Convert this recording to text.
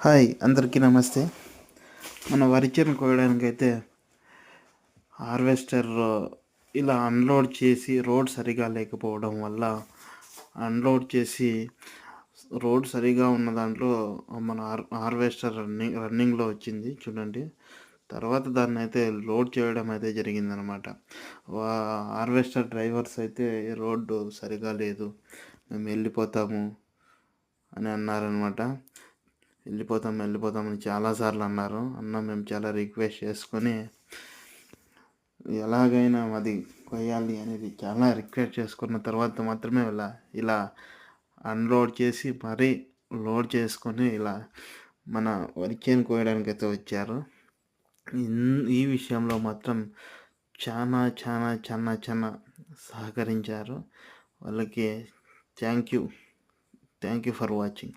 Hi అందరికీ నమస్తే. మన వరి చేను కోయడానికైతే హార్వెస్టర్ ఇలా అన్లోడ్ చేసి రోడ్ సరిగా లేకపోవడం వల్ల అన్లోడ్ చేసి రోడ్ సరిగా ఉన్న దాంట్లో మన హార్వెస్టర్ రన్నింగ్లో వచ్చింది చూడండి. తర్వాత దాన్ని అయితే లోడ్ చేయడం అయితే జరిగిందనమాట. హార్వెస్టర్ డ్రైవర్స్ అయితే రోడ్డు సరిగా లేదు, మేము వెళ్ళిపోతాము అని అన్నారనమాట. వెళ్ళిపోతామని చాలాసార్లు అన్నారు. మేము చాలా రిక్వెస్ట్ చేసుకొని ఎలాగైనా అది కొయ్యాలి అనేది చాలా రిక్వెస్ట్ చేసుకున్న తర్వాత మాత్రమే ఇలా అన్లోడ్ చేసి మరీ లోడ్ చేసుకొని ఇలా మన వరి చేను కోయడానికి అయితే వచ్చారు. ఈ విషయంలో మాత్రం చాలా చాలా చాలా చాలా సహకరించారు. వాళ్ళకి థ్యాంక్ యూ ఫర్ వాచింగ్.